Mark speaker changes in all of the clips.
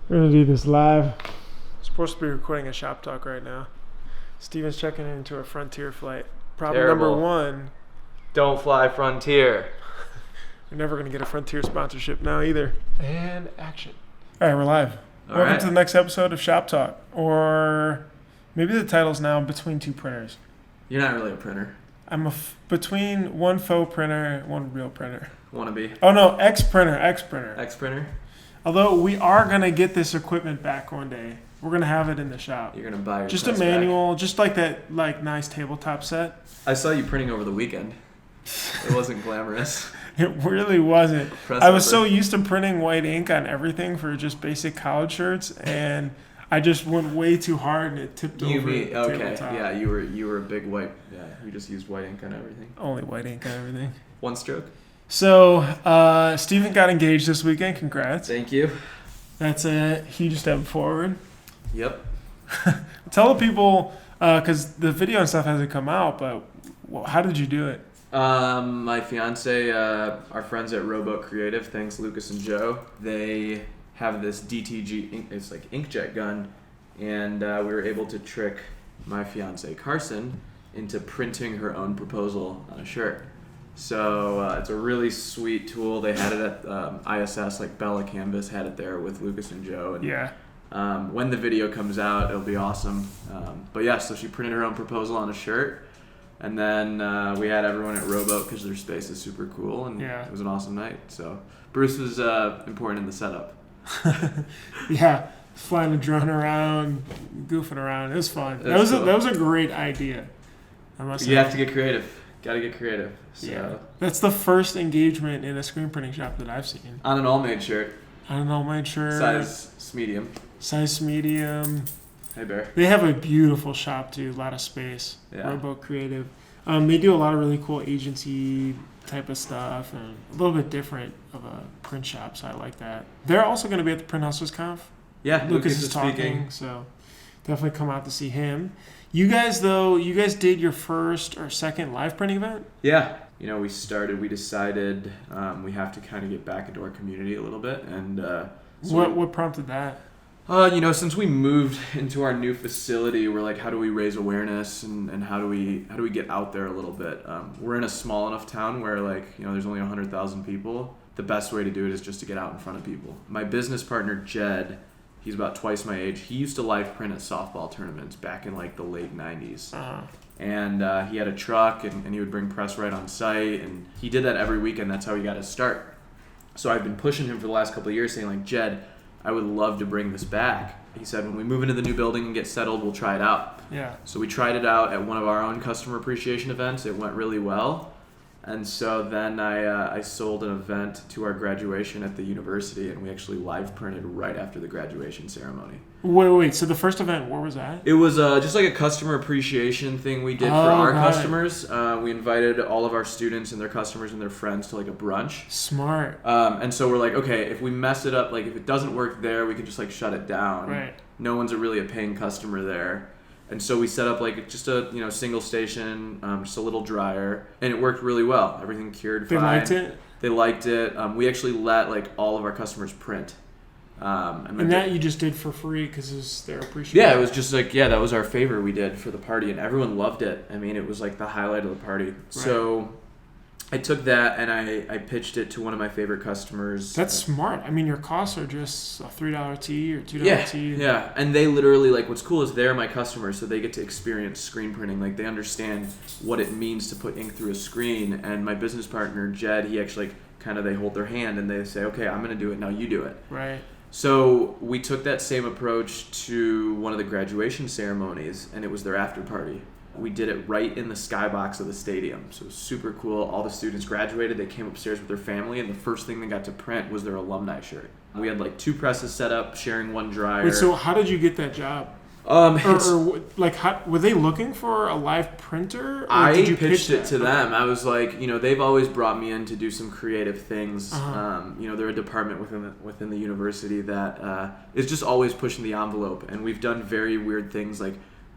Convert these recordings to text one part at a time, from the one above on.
Speaker 1: We're gonna do this live. Supposed to be recording a shop talk right now. Steven's checking into a Frontier flight. Problem
Speaker 2: Terrible.
Speaker 1: number one.
Speaker 2: Don't fly Frontier.
Speaker 1: We're never gonna get a Frontier sponsorship now either. And action. All right, we're live. Welcome to the next episode of Shop Talk, or maybe the title's now Between Two Printers.
Speaker 2: You're not really a printer.
Speaker 1: I'm between one faux printer, one real printer.
Speaker 2: Wanna be?
Speaker 1: Oh no, ex-printer.
Speaker 2: Ex-printer?
Speaker 1: Although we are gonna get this equipment back one day. We're gonna have it in the shop.
Speaker 2: You're gonna buy your
Speaker 1: Just a
Speaker 2: press
Speaker 1: manual, just like that nice tabletop set.
Speaker 2: I saw you printing over the weekend. It wasn't glamorous.
Speaker 1: It really wasn't.
Speaker 2: Press
Speaker 1: I was
Speaker 2: over.
Speaker 1: so used to printing white ink on everything for just basic college shirts, and I just went way too hard and it tipped over the tabletop.
Speaker 2: Yeah, you were a big white. Yeah, you just used white ink on everything.
Speaker 1: Only white ink on everything.
Speaker 2: One stroke.
Speaker 1: So, Steven got engaged this weekend. Congrats.
Speaker 2: Thank you.
Speaker 1: That's a huge step forward.
Speaker 2: Yep.
Speaker 1: Tell the people, because the video and stuff hasn't come out, but how did you do it?
Speaker 2: My fiance, our friends at Rowboat Creative, thanks Lucas and Joe, they have this DTG ink, it's like inkjet gun, and we were able to trick my fiance Carson into printing her own proposal on a shirt. So it's a really sweet tool. They had it at ISS, like Bella Canvas had it there with Lucas and Joe. And,
Speaker 1: Yeah.
Speaker 2: when the video comes out, it'll be awesome. But yeah, so she printed her own proposal on a shirt. And then we had everyone at Rowboat because their space is super cool. And
Speaker 1: Yeah.
Speaker 2: it was an awesome night. So Bruce was important in the setup.
Speaker 1: Yeah. Flying a drone around, goofing around. It was fun. That
Speaker 2: That's cool.
Speaker 1: was a great idea. I must say.
Speaker 2: You have to get creative. Got to get creative. So.
Speaker 1: Yeah. That's the first engagement in a screen printing shop that I've seen.
Speaker 2: On an all-made shirt.
Speaker 1: I don't know, made sure.
Speaker 2: Size medium.
Speaker 1: Size medium.
Speaker 2: Hey, Bear.
Speaker 1: They have a beautiful shop too, a lot of space.
Speaker 2: Yeah.
Speaker 1: Rowboat Creative. They do a lot of really cool agency type of stuff and a little bit different of a print shop, so I like that. They're also going to be at the Print Hustlers Conf.
Speaker 2: Yeah,
Speaker 1: Lucas is talking,
Speaker 2: speaking.
Speaker 1: so definitely come out to see him. You guys did your first or second live printing event?
Speaker 2: Yeah. We decided we have to kind of get back into our community a little bit. And
Speaker 1: What prompted that?
Speaker 2: since we moved into our new facility, we're like, how do we raise awareness and how do we get out there a little bit? We're in a small enough town where there's only 100,000 people. The best way to do it is just to get out in front of people. My business partner, Jed, he's about twice my age. He used to live print at softball tournaments back in the late 90s.
Speaker 1: Uh-huh.
Speaker 2: And he had a truck and he would bring press right on site. And he did that every weekend. That's how he got his start. So I've been pushing him for the last couple of years saying Jed, I would love to bring this back. He said, when we move into the new building and get settled, we'll try it out.
Speaker 1: Yeah.
Speaker 2: So we tried it out at one of our own customer appreciation events. It went really well. And so then I sold an event to our graduation at the university, and we actually live printed right after the graduation ceremony.
Speaker 1: Wait. So the first event, where was that?
Speaker 2: It was just like a customer appreciation thing we did for our customers. We invited all of our students and their customers and their friends to a brunch.
Speaker 1: Smart.
Speaker 2: And so we're like, okay, if we mess it up, if it doesn't work there, we can just shut it down.
Speaker 1: Right.
Speaker 2: No one's really a paying customer there. And so we set up just a single station, just a little dryer, and it worked really well. Everything cured fine. They liked it. We actually let all of our customers print.
Speaker 1: And that you just did for free because it's their appreciation.
Speaker 2: Yeah, it was just that was our favor we did for the party, and everyone loved it. I mean, it was the highlight of the party. Right. So I took that and I pitched it to one of my favorite customers.
Speaker 1: That's smart. I mean, your costs are just a $3 tee or $2 tee.
Speaker 2: Yeah, and they literally, what's cool is they're my customers, so they get to experience screen printing. They understand what it means to put ink through a screen. And my business partner, Jed, he actually they hold their hand and they say, okay, I'm going to do it, now you do it.
Speaker 1: Right.
Speaker 2: So we took that same approach to one of the graduation ceremonies, and it was their after party. We did it right in the skybox of the stadium. So it was super cool. All the students graduated. They came upstairs with their family, and the first thing they got to print was their alumni shirt. We had 2 presses set up, sharing one dryer.
Speaker 1: Wait, so how did you get that job? Were they looking for a live printer? Or
Speaker 2: I
Speaker 1: did you
Speaker 2: pitched it
Speaker 1: that?
Speaker 2: to them. I was like, they've always brought me in to do some creative things.
Speaker 1: Uh-huh.
Speaker 2: They're a department within the university that is just always pushing the envelope, and we've done very weird things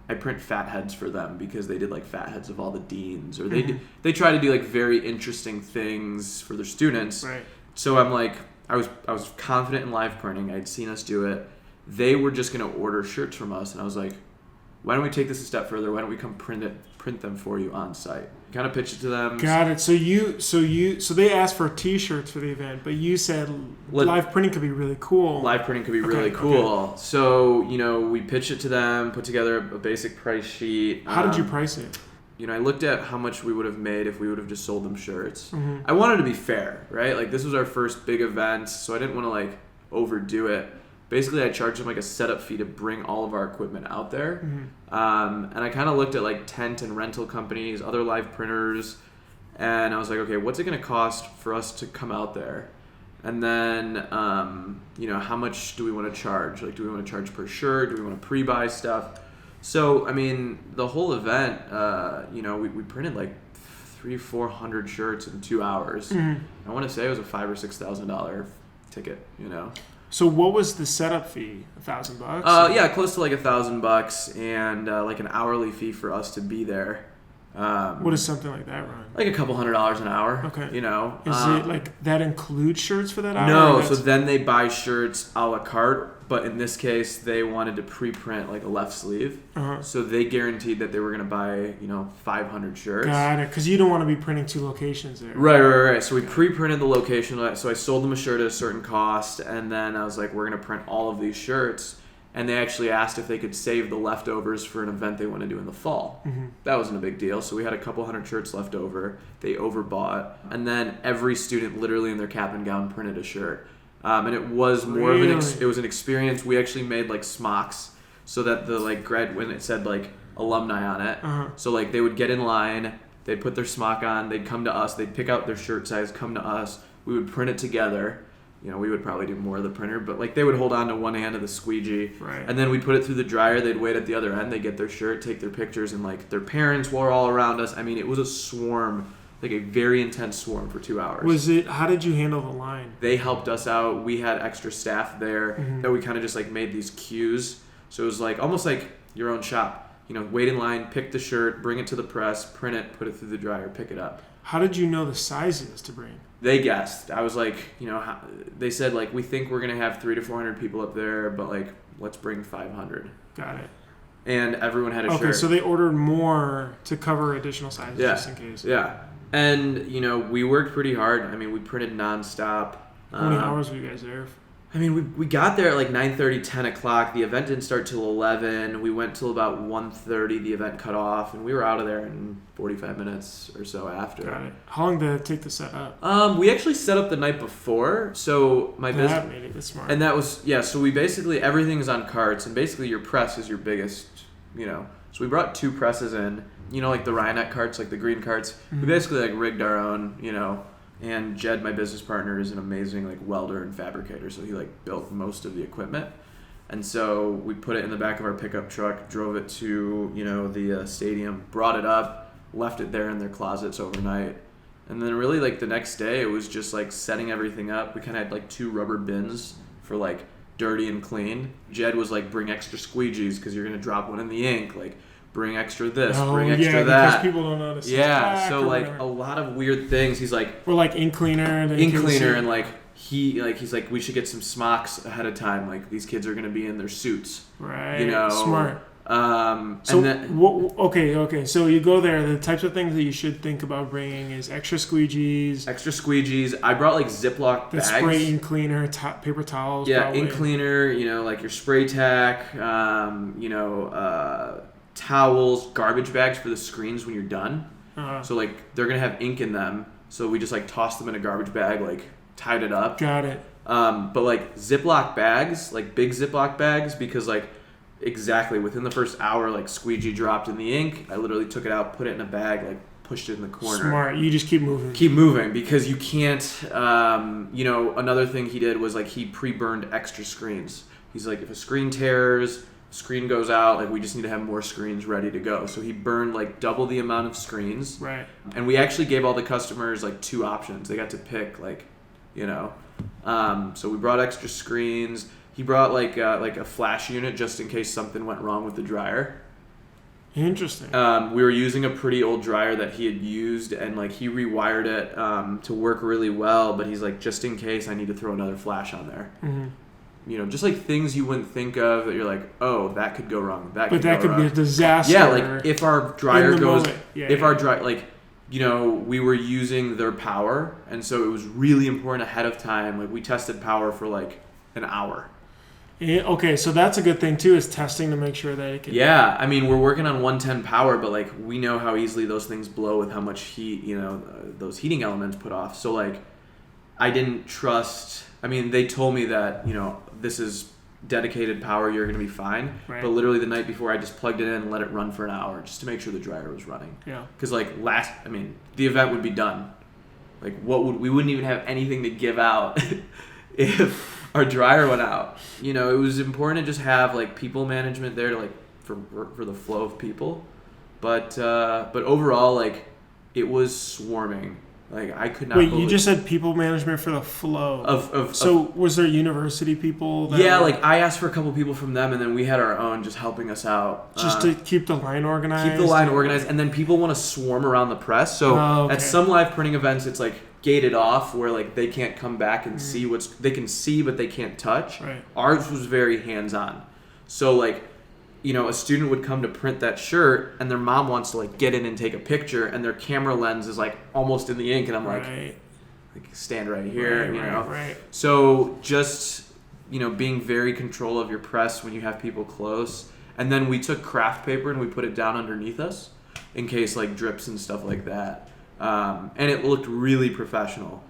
Speaker 2: I print fat heads for them because they did fat heads of all the deans, or they try to do very interesting things for their students.
Speaker 1: Right.
Speaker 2: So I'm I was confident in live printing. I'd seen us do it. they were just going to order shirts from us. And I was like, why don't we take this a step further? Why don't we come print them for you on site? Kind of pitched it to them.
Speaker 1: Got it. So they asked for T-shirts for the event, but you said live printing could be really cool.
Speaker 2: Live printing could be really cool. Okay. So, we pitched it to them, put together a basic price sheet.
Speaker 1: How did you price it?
Speaker 2: I looked at how much we would have made if we would have just sold them shirts.
Speaker 1: Mm-hmm.
Speaker 2: I wanted to be fair, right? Like, this was our first big event, so I didn't want to, overdo it. Basically, I charged them, a setup fee to bring all of our equipment out there.
Speaker 1: Mm-hmm.
Speaker 2: And I kind of looked at, tent and rental companies, other live printers, and I was like, okay, what's it going to cost for us to come out there? And then, how much do we want to charge? Do we want to charge per shirt? Do we want to pre-buy stuff? So, the whole event, we printed 300-400 shirts in 2 hours.
Speaker 1: Mm-hmm.
Speaker 2: I want to say it was a $5,000 or $6,000 ticket,
Speaker 1: So what was the setup fee? $1,000?
Speaker 2: Yeah, close to $1,000 and an hourly fee for us to be there.
Speaker 1: What does something like that run?
Speaker 2: A couple $100 an hour.
Speaker 1: Okay.
Speaker 2: Is
Speaker 1: it that includes shirts for that hour?
Speaker 2: No, so then they buy shirts a la carte, but in this case they wanted to pre-print a left sleeve.
Speaker 1: Uh-huh.
Speaker 2: So they guaranteed that they were going to buy 500 shirts.
Speaker 1: Got it, because you don't want to be printing 2 locations there.
Speaker 2: Right. So we pre-printed the location. So I sold them a shirt at a certain cost, and then I was like, we're going to print all of these shirts. And they actually asked if they could save the leftovers for an event they want to do in the fall.
Speaker 1: Mm-hmm.
Speaker 2: That wasn't a big deal. So we had a couple hundred shirts left over. They overbought. And then every student literally in their cap and gown printed a shirt. And it was more of it was an experience. We actually made smocks so that the when it said alumni on it.
Speaker 1: Uh-huh.
Speaker 2: So they would get in line, they'd put their smock on, they'd come to us, they'd pick out their shirt size, come to us. We would print it together. We would probably do more of the printer, but they would hold on to one hand of the squeegee,
Speaker 1: right.
Speaker 2: And then we'd put it through the dryer. They'd wait at the other end. They'd get their shirt, take their pictures, and their parents were all around us. It was a swarm, a very intense swarm for 2 hours.
Speaker 1: How did you handle the line?
Speaker 2: They helped us out. We had extra staff there
Speaker 1: mm-hmm.
Speaker 2: that we kind of just made these queues. So it was almost like your own shop. Wait in line, pick the shirt, bring it to the press, print it, put it through the dryer, pick it up.
Speaker 1: How did you know the sizes to bring?
Speaker 2: They guessed. I was they said we think we're gonna have 300 to 400 people up there, but let's bring 500.
Speaker 1: Got it.
Speaker 2: And everyone had a shirt.
Speaker 1: Okay, so they ordered more to cover additional sizes just in case.
Speaker 2: Yeah, and we worked pretty hard. We printed nonstop.
Speaker 1: How many hours were you guys there?
Speaker 2: We got there at 9:30, 10 o'clock. The event didn't start till 11. We went till about 1:30. The event cut off, and we were out of there in 45 minutes or so after.
Speaker 1: Got it. How long did it take to set up?
Speaker 2: We actually set up the night before. So my business.
Speaker 1: That made it smart.
Speaker 2: And that was So we basically everything is on carts, and basically your press is your biggest. So we brought 2 presses in. The Ryonet carts, the green carts.
Speaker 1: Mm-hmm.
Speaker 2: We basically rigged our own. And Jed, my business partner, is an amazing welder and fabricator, so he built most of the equipment. And so we put it in the back of our pickup truck, drove it to the stadium, brought it up, left it there in their closets overnight, and then really the next day it was just setting everything up. We kind of had 2 rubber bins for dirty and clean. Jed was bring extra squeegees because you're gonna drop one in the ink. Bring extra this, bring extra that.
Speaker 1: Because people don't notice.
Speaker 2: Yeah, so a lot of weird things. He's
Speaker 1: or ink cleaner.
Speaker 2: Ink cleaner, and he's we should get some smocks ahead of time. These kids are gonna be in their suits.
Speaker 1: Right. Smart. So
Speaker 2: and then,
Speaker 1: okay. So you go there. The types of things that you should think about bringing is extra squeegees.
Speaker 2: I brought Ziploc bags.
Speaker 1: Spray ink cleaner, paper towels.
Speaker 2: Yeah,
Speaker 1: probably.
Speaker 2: ink cleaner. Your spray tack. Towels, garbage bags for the screens when you're done.
Speaker 1: Uh-huh.
Speaker 2: So they're gonna have ink in them. So we just tossed them in a garbage bag, tied it up.
Speaker 1: Got it.
Speaker 2: But Ziploc bags, big Ziploc bags, because exactly within the first hour, squeegee dropped in the ink. I literally took it out, put it in a bag, pushed it in the corner.
Speaker 1: Smart. You just keep moving.
Speaker 2: Keep moving because you can't. Another thing he did was he pre-burned extra screens. He's if a screen tears, screen goes out, we just need to have more screens ready to go. So he burned double the amount of screens.
Speaker 1: Right.
Speaker 2: And we actually gave all the customers 2 options. They got to pick so we brought extra screens. He brought a flash unit just in case something went wrong with the dryer.
Speaker 1: Interesting.
Speaker 2: We were using a pretty old dryer that he had used, and he rewired it to work really well, but he's just in case I need to throw another flash on there.
Speaker 1: Mm-hmm.
Speaker 2: just like things you wouldn't think of that you're like, oh, that could go wrong. That could
Speaker 1: be a disaster.
Speaker 2: Yeah, like if our dryer goes, our dry, like, we were using their power, and so it was really important ahead of time. Like we tested power for like an hour.
Speaker 1: Yeah, okay, so that's a good thing too, is testing to make sure that it can.
Speaker 2: Yeah, I mean, we're working on 110 power, but like we know how easily those things blow with how much heat, those heating elements put off. So like, I didn't trust. I mean, they told me that this is dedicated power, you're going to be fine. Right. But literally the night before, I just plugged it in and let it run for an hour just to make sure the dryer was running. Yeah. Because like the event would be done. Like we wouldn't even have anything to give out if our dryer went out. It was important to just have like people management there to like for the flow of people, but overall like it was swarming. Like I could not.
Speaker 1: Wait, you just said people management for the flow. So was there university people?
Speaker 2: Like I asked for a couple people from them, and then we had our own just helping us out.
Speaker 1: Just to keep the line organized.
Speaker 2: And then people want to swarm around the press. So at some live printing events, it's like gated off where like they can't come back and see they can see but they can't touch.
Speaker 1: Right.
Speaker 2: Ours was very hands-on. So like, a student would come to print that shirt and their mom wants to like get in and take a picture and their camera lens is like almost in the ink and I'm like stand right here,
Speaker 1: Right.
Speaker 2: So just, being very control of your press when you have people close. And then we took craft paper and we put it down underneath us in case like drips and stuff like that. And it looked really professional.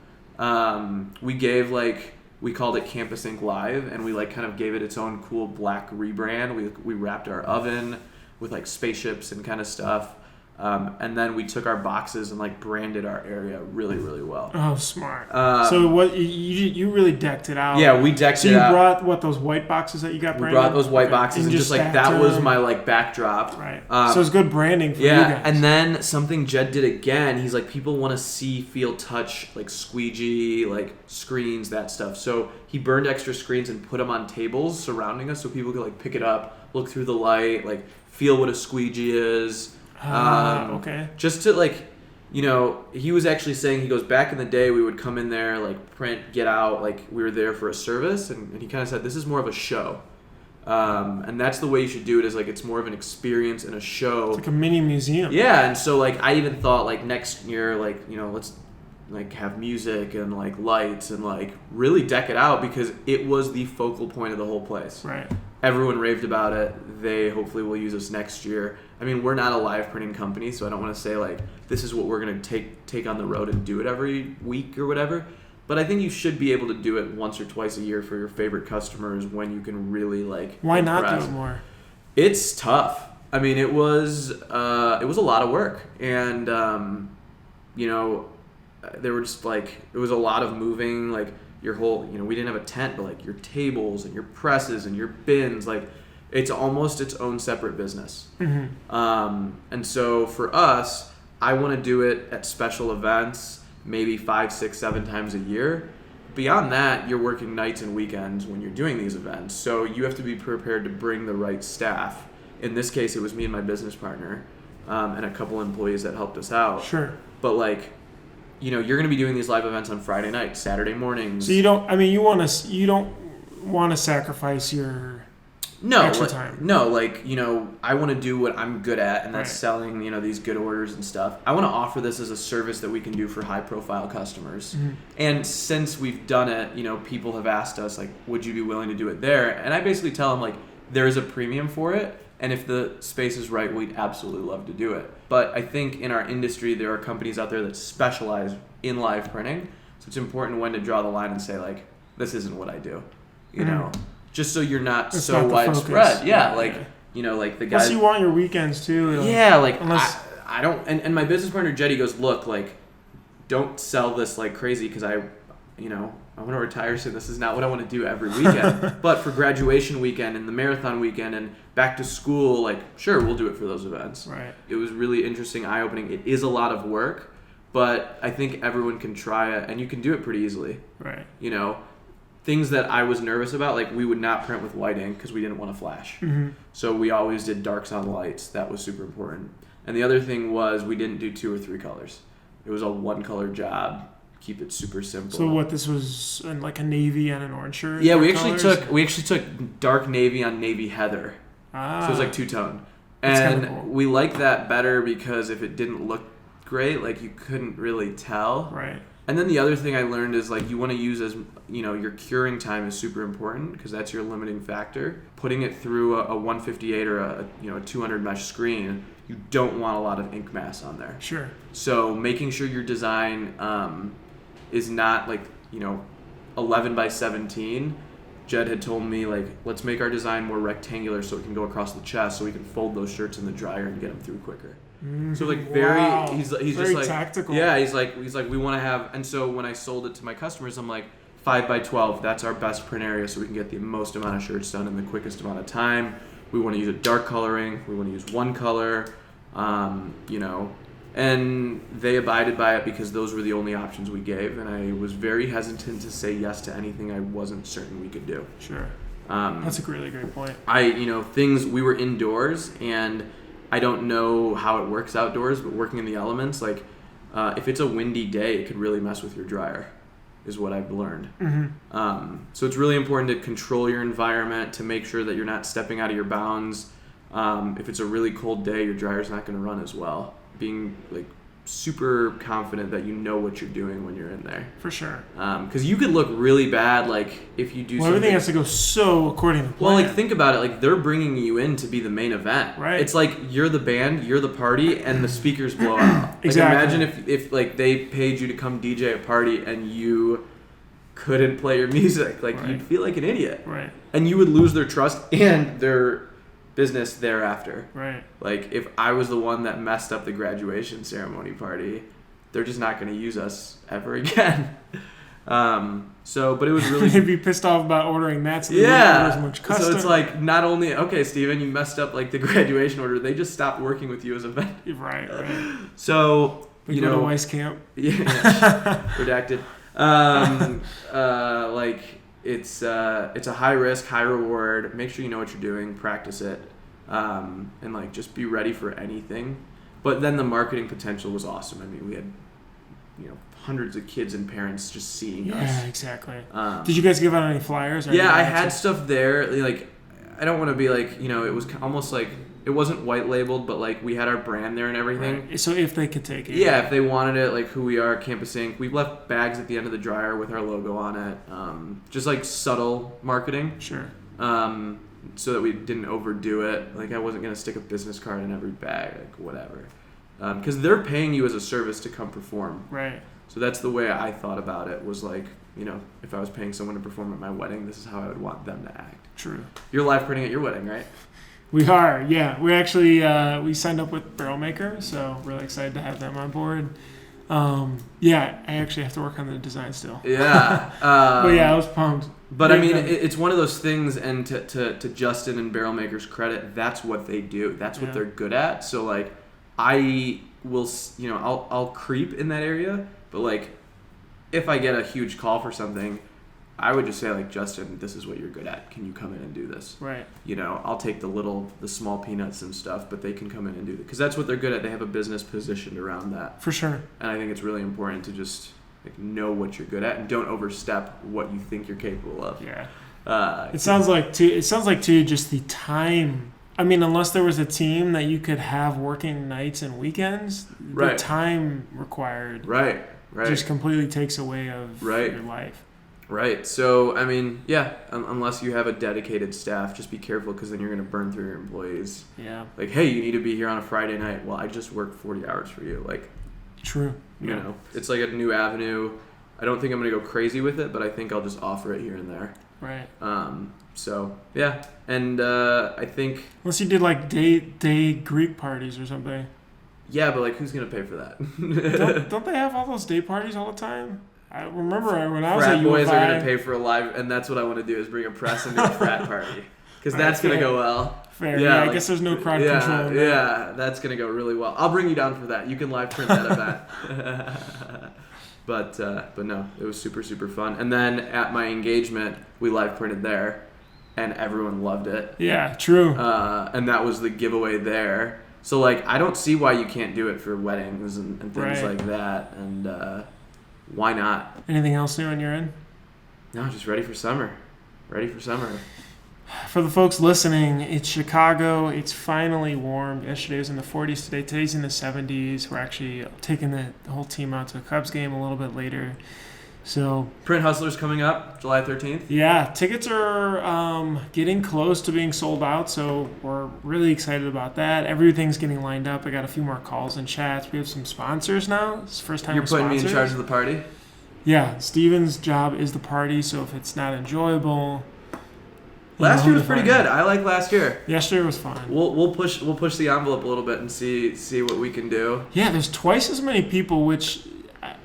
Speaker 2: We called it Campus Ink Live, and we like kind of gave it its own cool black rebrand. We wrapped our oven with like spaceships and kind of stuff. And then we took our boxes and like branded our area really, really well.
Speaker 1: Oh, smart. So what you really decked it out.
Speaker 2: Yeah, we decked it out.
Speaker 1: So you brought those white boxes that you got branded?
Speaker 2: We brought those white boxes and just like that was my like backdrop.
Speaker 1: Right. So it's good branding for you guys.
Speaker 2: Yeah, and then something Jed did again, he's like, people want to see, feel, touch, like squeegee, like screens, that stuff. So he burned extra screens and put them on tables surrounding us so people could like pick it up, look through the light, like feel what a squeegee is.
Speaker 1: Okay.
Speaker 2: Just to like, he was actually saying, he goes, back in the day we would come in there, like print, get out, like we were there for a service, and he kind of said this is more of a show. And that's the way you should do it, is like it's more of an experience and a show.
Speaker 1: It's like a mini museum.
Speaker 2: Yeah, and so like I even thought like next year, like, let's like have music and like lights and like really deck it out because it was the focal point of the whole place.
Speaker 1: Right.
Speaker 2: Everyone raved about it. They hopefully will use us next year. I mean, we're not a live printing company, so I don't want to say like this is what we're going to take on the road and do it every week or whatever. But I think you should be able to do it once or twice a year for your favorite customers when you can really like.
Speaker 1: Why
Speaker 2: impress.
Speaker 1: Not do it more?
Speaker 2: It's tough. I mean, it was a lot of work, and there were just like it was a lot of moving, like your whole, we didn't have a tent, but like your tables and your presses and your bins, like it's almost its own separate business.
Speaker 1: Mm-hmm.
Speaker 2: And so for us, I want to do it at special events, maybe 5, 6, 7 times a year. Beyond that, you're working nights and weekends when you're doing these events. So you have to be prepared to bring the right staff. In this case, it was me and my business partner, and a couple employees that helped us out.
Speaker 1: Sure.
Speaker 2: But like, you're going to be doing these live events on Friday night, Saturday mornings.
Speaker 1: So you don't want to sacrifice your extra time.
Speaker 2: No, like, I want to do what I'm good at, and that's selling, these good orders and stuff. I want to offer this as a service that we can do for high profile customers.
Speaker 1: Mm-hmm.
Speaker 2: And since we've done it, people have asked us like, would you be willing to do it there? And I basically tell them like, there is a premium for it. And if the space is right, we'd absolutely love to do it. But I think in our industry, there are companies out there that specialize in live printing. So it's important when to draw the line and say, like, this isn't what I do. Just so you're not
Speaker 1: it's
Speaker 2: so
Speaker 1: not
Speaker 2: widespread. Yeah, like, like the guys.
Speaker 1: Plus you want your weekends too.
Speaker 2: Yeah, like, I don't. And my business partner, Jetty, goes, look, like, don't sell this like crazy because I want to retire soon. This is not what I want to do every weekend. But for graduation weekend and the marathon weekend and back to school, like, sure, we'll do it for those events.
Speaker 1: Right.
Speaker 2: It was really interesting, eye-opening. It is a lot of work, but I think everyone can try it, and you can do it pretty easily.
Speaker 1: Right.
Speaker 2: Things that I was nervous about, like we would not print with white ink because we didn't want to flash.
Speaker 1: Mm-hmm.
Speaker 2: So we always did darks on lights. That was super important. And the other thing was we didn't do 2 or 3 colors. It was a 1-color job keep it super simple.
Speaker 1: So what, this was in like a navy and an orange shirt?
Speaker 2: Yeah, we actually took dark navy on navy heather. So it was like two-tone. And cool. We liked that better because if it didn't look great, like you couldn't really tell.
Speaker 1: Right. And
Speaker 2: then the other thing I learned is like you want to use your curing time is super important because that's your limiting factor. Putting it through a 158 or a 200 mesh screen, you don't want a lot of ink mass on there.
Speaker 1: Sure.
Speaker 2: So making sure your design is not 11 by 17. Jed had told me let's make our design more rectangular so it can go across the chest so we can fold those shirts in the dryer and get them through quicker. So he's
Speaker 1: very
Speaker 2: just like
Speaker 1: tactical.
Speaker 2: Yeah, he's like we want to have, and so when I sold it to my customers, I'm like 5 by 12. That's our best print area, so we can get the most amount of shirts done in the quickest amount of time. We want to use a dark coloring. We want to use one color. And they abided by it because those were the only options we gave, and I was very hesitant to say yes to anything I wasn't certain we could do.
Speaker 1: Sure. That's a really great point.
Speaker 2: We were indoors, and I don't know how it works outdoors, but working in the elements, if it's a windy day, it could really mess with your dryer, is what I've learned.
Speaker 1: Mm-hmm.
Speaker 2: So it's really important to control your environment, to make sure that you're not stepping out of your bounds. If it's a really cold day, your dryer's not going to run as well. Being super confident that you know what you're doing when you're in there.
Speaker 1: For sure.
Speaker 2: Because you could look really bad, if you do something.
Speaker 1: Everything has to go so according to plan.
Speaker 2: Well, think about it. They're bringing you in to be the main event.
Speaker 1: Right.
Speaker 2: It's like you're the band, you're the party, and the speakers blow out.
Speaker 1: Exactly.
Speaker 2: Imagine if they paid you to come DJ a party and you couldn't play your music.
Speaker 1: Right.
Speaker 2: You'd feel like an idiot.
Speaker 1: Right.
Speaker 2: And you would lose their trust and their business thereafter.
Speaker 1: Right.
Speaker 2: If I was the one that messed up the graduation ceremony party, they're just not going to use us ever again. But it was really...
Speaker 1: They'd be pissed off about ordering that, so they wouldn't order as much custom.
Speaker 2: So it's not only, okay, Steven, you messed up the graduation order, they just stopped working with you as a vendor.
Speaker 1: Right.
Speaker 2: So,
Speaker 1: we go to Weiss Camp.
Speaker 2: Yeah. Redacted. It's a high risk, high reward. Make sure you know what you're doing, practice it, and just be ready for anything. But then the marketing potential was awesome. I mean, we had hundreds of kids and parents just seeing us.
Speaker 1: Yeah, exactly. Did you guys give out any flyers?
Speaker 2: Yeah, I had stuff there. I don't want to be it was almost it wasn't white labeled, but we had our brand there and everything.
Speaker 1: Right. So if they could take it.
Speaker 2: Yeah, if they wanted it, who we are, Campus Inc. We've left bags at the end of the dryer with our logo on it. Just subtle marketing.
Speaker 1: Sure.
Speaker 2: So that we didn't overdo it. I wasn't going to stick a business card in every bag, whatever. Because they're paying you as a service to come perform.
Speaker 1: Right.
Speaker 2: So that's the way I thought about it, was if I was paying someone to perform at my wedding, this is how I would want them to act.
Speaker 1: True.
Speaker 2: You're live printing at your wedding, right?
Speaker 1: We are, yeah. We actually we signed up with Barrel Maker, so really excited to have them on board. I actually have to work on the design still.
Speaker 2: Yeah.
Speaker 1: But yeah, I was pumped.
Speaker 2: But it's one of those things, and to Justin and Barrel Maker's credit, that's what they do. That's what they're good at. So I will, I'll creep in that area, but if I get a huge call for something, I would just say Justin, this is what you're good at. Can you come in and do this?
Speaker 1: Right.
Speaker 2: I'll take the small peanuts and stuff, but they can come in and do that because that's what they're good at. They have a business positioned around that.
Speaker 1: For sure.
Speaker 2: And I think it's really important to just know what you're good at and don't overstep what you think you're capable of.
Speaker 1: Yeah. It sounds like too just the time. I mean, unless there was a team that you could have working nights and weekends, the time required just completely takes away of your life.
Speaker 2: Right. So, I mean, yeah, unless you have a dedicated staff, just be careful because then you're going to burn through your employees.
Speaker 1: Yeah.
Speaker 2: Hey, you need to be here on a Friday night. Well, I just worked 40 hours for you.
Speaker 1: True.
Speaker 2: You know, it's a new avenue. I don't think I'm going to go crazy with it, but I think I'll just offer it here and there.
Speaker 1: Right.
Speaker 2: So, yeah. And I think...
Speaker 1: Unless you did day Greek parties or something.
Speaker 2: Yeah, but who's going to pay for that?
Speaker 1: don't they have all those day parties all the time? I remember when I was at
Speaker 2: Frat boys
Speaker 1: UFI,
Speaker 2: are going to pay for a live, and that's what I want to do is bring a press into a frat party. Because that's going to go well.
Speaker 1: Fair. Yeah, I guess there's no crowd control.
Speaker 2: Yeah, that's going to go really well. I'll bring you down for that. You can live print that event. But no, it was super, super fun. And then at my engagement, we live printed there, and everyone loved it.
Speaker 1: Yeah, true.
Speaker 2: And that was the giveaway there. So, I don't see why you can't do it for weddings and things like that. And, why not?
Speaker 1: Anything else new on your end?
Speaker 2: No, just ready for summer.
Speaker 1: For the folks listening, it's Chicago. It's finally warm. Yesterday was in the 40s. Today's in the 70s. We're actually taking the whole team out to a Cubs game a little bit later. So
Speaker 2: Print Hustlers coming up July 13th.
Speaker 1: Yeah, tickets are getting close to being sold out, so we're really excited about that. Everything's getting lined up. I got a few more calls and chats. We have some sponsors now. It's the first time
Speaker 2: you're putting me in charge of the party.
Speaker 1: Yeah, Steven's job is the party, so if it's not enjoyable.
Speaker 2: Last year was pretty good. I like last year.
Speaker 1: Yesterday was fun.
Speaker 2: We'll push the envelope a little bit and see what we can do.
Speaker 1: Yeah, there's twice as many people, which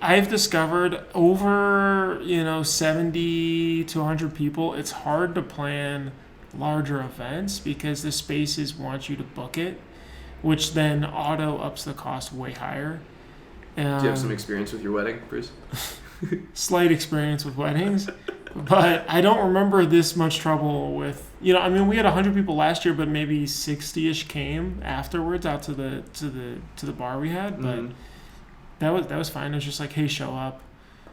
Speaker 1: I've discovered over 70 to 100 people. It's hard to plan larger events because the spaces want you to book it, which then auto ups the cost way higher.
Speaker 2: Do you have some experience with your wedding, Bruce?
Speaker 1: Slight experience with weddings, but I don't remember this much trouble with we had 100 people last year, but maybe 60ish came afterwards out to the bar we had, but that was fine. It was just like, hey, show up.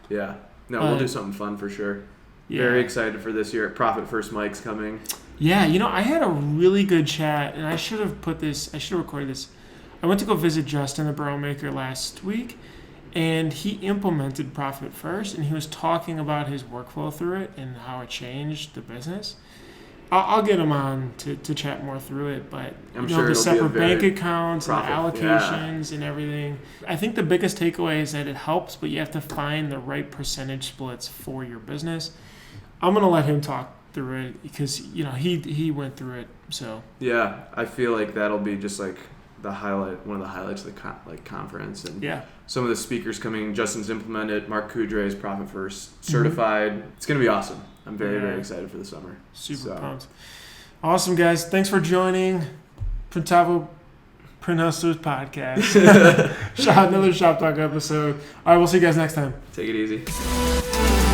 Speaker 2: Yeah, we'll do something fun for sure. Yeah. Very excited for this year. Profit First Mike's coming.
Speaker 1: Yeah, I had a really good chat, and I should have recorded this. I went to go visit Justin, the Burrow Maker, last week. And he implemented Profit First, and he was talking about his workflow through it and how it changed the business. I'll get him on to chat more through it, but
Speaker 2: I'm sure
Speaker 1: the separate bank accounts and the allocations and everything. I think the biggest takeaway is that it helps, but you have to find the right percentage splits for your business. I'm gonna let him talk through it because he went through it. So
Speaker 2: yeah, I feel like that'll be just like one of the highlights of the conference, and some of the speakers coming. Justin's implemented. Mark Kudre is Profit First certified. It's gonna be awesome. I'm very very excited for the summer.
Speaker 1: Super pumped. Awesome, guys. Thanks for joining Printavo Print Hustlers podcast. Another Shop Talk episode. All right, we'll see you guys next time.
Speaker 2: Take it easy.